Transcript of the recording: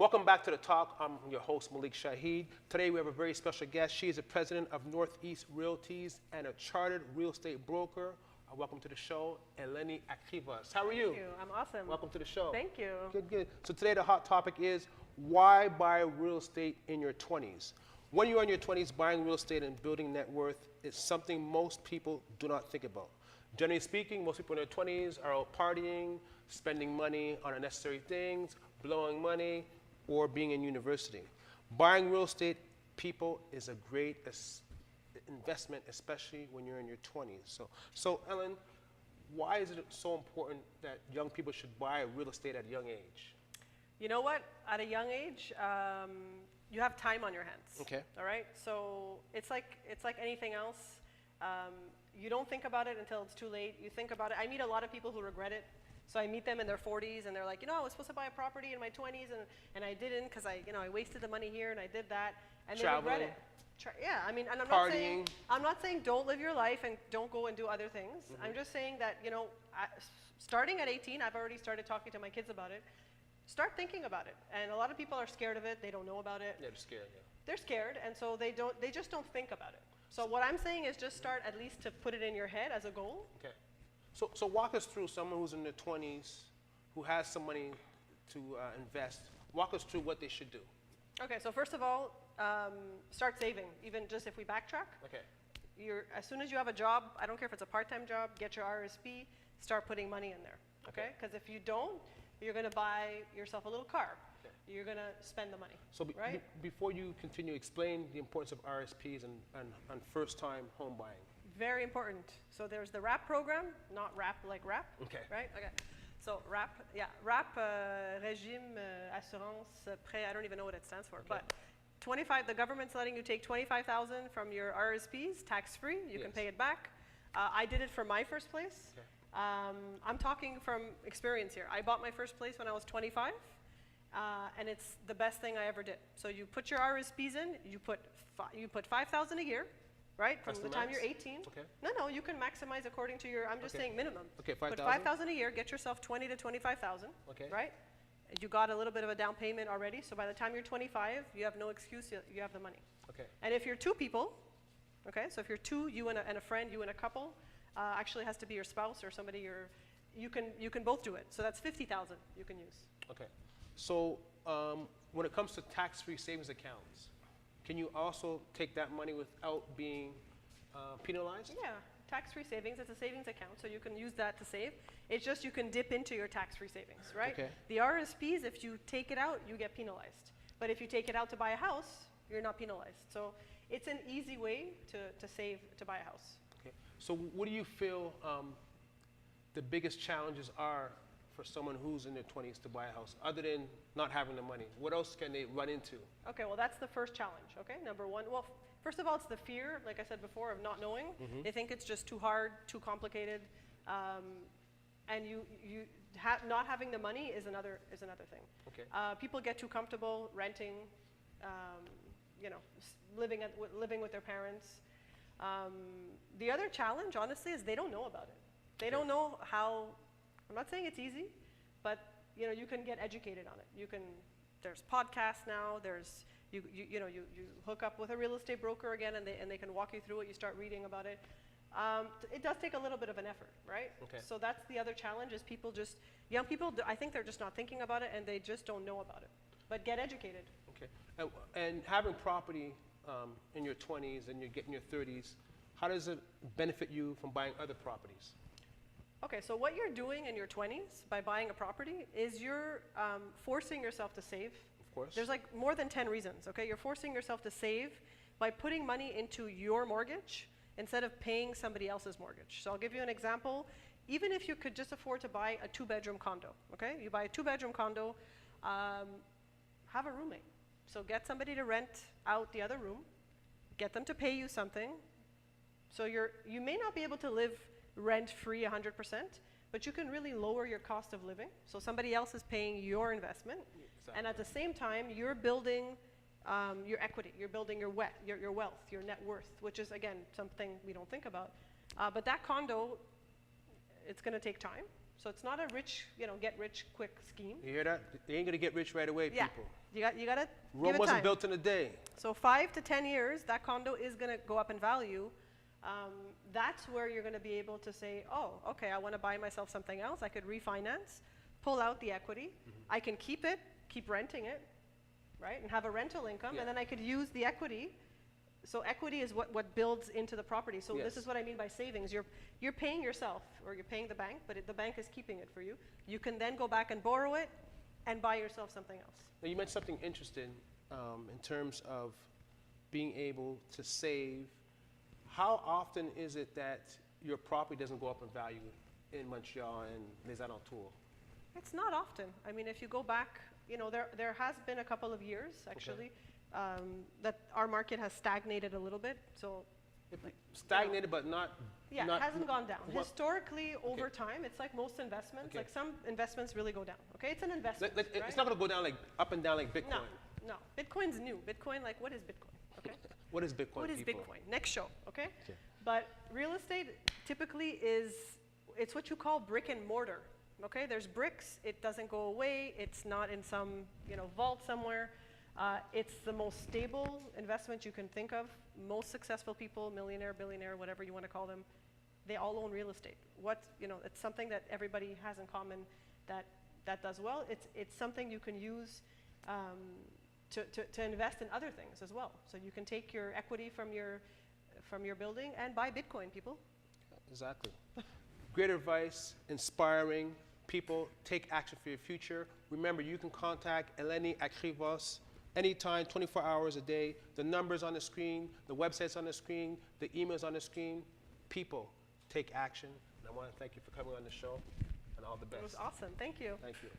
Welcome back to The Talk. I'm your host, Malik Shahid. Today we have a very special guest. She is the president of Northeast Realties and a chartered real estate broker. Welcome to the show, Eleni Akrivas. How are you? Thank you. I'm awesome. Welcome to the show. Thank you. Good, good. So today the hot topic is why buy real estate in your 20s? When you're in your 20s, buying real estate and building net worth is something most people do not think about. Generally speaking, most people in their 20s are out partying, spending money on unnecessary things, blowing money, or being in university. Buying real estate, people, is a great investment, especially when you're in your 20s. So Ellen, why is it so important that young people should buy real estate at a young age? You know what? At a young age, you have time on your hands. Okay. All right. So it's like anything else. You don't think about it until it's too late. You think about it. I meet a lot of people who regret it. So I meet them in their 40s, and they're like, I was supposed to buy a property in my 20s, and I didn't because I wasted the money here and I did that, and they regret it. Yeah, I mean, and I'm not saying don't live your life and don't go and do other things. Mm-hmm. I'm just saying that starting at 18, I've already started talking to my kids about it. Start thinking about it, and a lot of people are scared of it. They don't know about it. Yeah, they're scared. Yeah. They're scared, and so they just don't think about it. So what I'm saying is just start at least to put it in your head as a goal. Okay. So walk us through someone who's in their 20s, who has some money to invest. Walk us through what they should do. Okay, so first of all, start saving. Even just if we backtrack. Okay. As soon as you have a job, I don't care if it's a part-time job, get your RSP, start putting money in there. Okay? Because if you don't, you're going to buy yourself a little car. Okay. You're going to spend the money. So right? Before you continue, explain the importance of RSPs and first-time home buying. Very important. So there's the RAP program, not rap like rap. Okay. Right? Okay. So RAP, RAP, Régime Assurance Prêt, I don't even know what it stands for, okay. But the government's letting you take $25,000 from your RSPs, tax-free. You can pay it back. I did it for my first place. Okay. I'm talking from experience here. I bought my first place when I was 25, and it's the best thing I ever did. So you put your RSPs in, you put $5,000 a year. Right, from the time you're 18. Okay. No, you can maximize according to your. I'm just saying minimum. Okay, 5,000. Put 5,000 a year. Get yourself 20 to 25,000. Okay. Right. You got a little bit of a down payment already, so by the time you're 25, you have no excuse. You have the money. Okay. And if you're two people, okay, so if you're two, you and a friend, you and a couple, actually has to be your spouse or somebody you can both do it. So that's 50,000 you can use. Okay. So when it comes to tax-free savings accounts, can you also take that money without being penalized? Yeah, tax-free savings, it's a savings account, so you can use that to save. It's just you can dip into your tax-free savings, right? Okay. The RSPs, if you take it out, you get penalized. But if you take it out to buy a house, you're not penalized. So it's an easy way to save to buy a house. Okay. So what do you feel the biggest challenges are for someone who's in their 20s to buy a house, other than not having the money? What else can they run into? Okay, well, that's the first challenge, okay? Number one, well, first of all, it's the fear, like I said before, of not knowing. Mm-hmm. They think it's just too hard, too complicated, and not having the money is another thing. Okay. People get too comfortable renting, living with their parents. The other challenge, honestly, is they don't know about it. They don't know how. I'm not saying it's easy, but you can get educated on it. There's podcasts now. There's you hook up with a real estate broker again, and they can walk you through it. You start reading about it. It does take a little bit of an effort, right? Okay. So that's the other challenge is young people. I think they're just not thinking about it, and they just don't know about it. But get educated. Okay. And having property in your 20s and you're getting your 30s, how does it benefit you from buying other properties? Okay, so what you're doing in your 20s by buying a property is you're forcing yourself to save. Of course. There's like more than 10 reasons, okay? You're forcing yourself to save by putting money into your mortgage instead of paying somebody else's mortgage. So I'll give you an example. Even if you could just afford to buy a 2-bedroom condo, okay? You buy a 2-bedroom condo, have a roommate. So get somebody to rent out the other room, get them to pay you something. So you may not be able to live rent-free 100%, but you can really lower your cost of living. So somebody else is paying your investment, exactly. And at the same time, you're building your equity, you're building your wealth, your net worth, which is, again, something we don't think about. But that condo, it's going to take time. So it's not a rich, get rich quick scheme. You hear that? They ain't gonna get rich right away, Yeah, people. you got to Rome give it wasn't time. built in a day. So 5 to 10 years, that condo is going to go up in value. That's where you're going to be able to say, oh, okay, I want to buy myself something else. I could refinance, pull out the equity. I can keep it, keep renting it, right, and have a rental income, Yeah. and then I could use the equity. So equity is what builds into the property. So this Yes. is what I mean by savings. You're paying yourself, or you're paying the bank, but the bank is keeping it for you. You can then go back and borrow it and buy yourself something else. Now, you mentioned something interesting in terms of being able to save. How often is it that your property doesn't go up in value in Montreal and Les Alentours? It's not often. I mean, if you go back, there has been a couple of years, actually, that our market has stagnated a little bit. So, Stagnated, but not. yeah, not, it hasn't gone down. what- Historically, over time, it's like most investments. Okay. Like some investments really go down. Okay, it's an investment. Like, right? It's not going to go down like up and down like Bitcoin. No. Bitcoin's new. Bitcoin, like, what is Bitcoin? Okay. What is Bitcoin? What is people? Bitcoin? Next show, okay? Okay. But real estate typically it's what you call brick and mortar, okay? There's bricks, it doesn't go away, it's not in some, vault somewhere. It's the most stable investment you can think of. Most successful people, millionaire, billionaire, whatever you want to call them, they all own real estate. It's something that everybody has in common that does well. It's something you can use to invest in other things as well. So you can take your equity from your building and buy Bitcoin, people. Exactly. Great advice, inspiring. People, take action for your future. Remember, you can contact Eleni Akrivos anytime, 24 hours a day. The number's on the screen, the website's on the screen, the email's on the screen. People, take action. And I want to thank you for coming on the show, and all the best. It was awesome. Thank you. Thank you.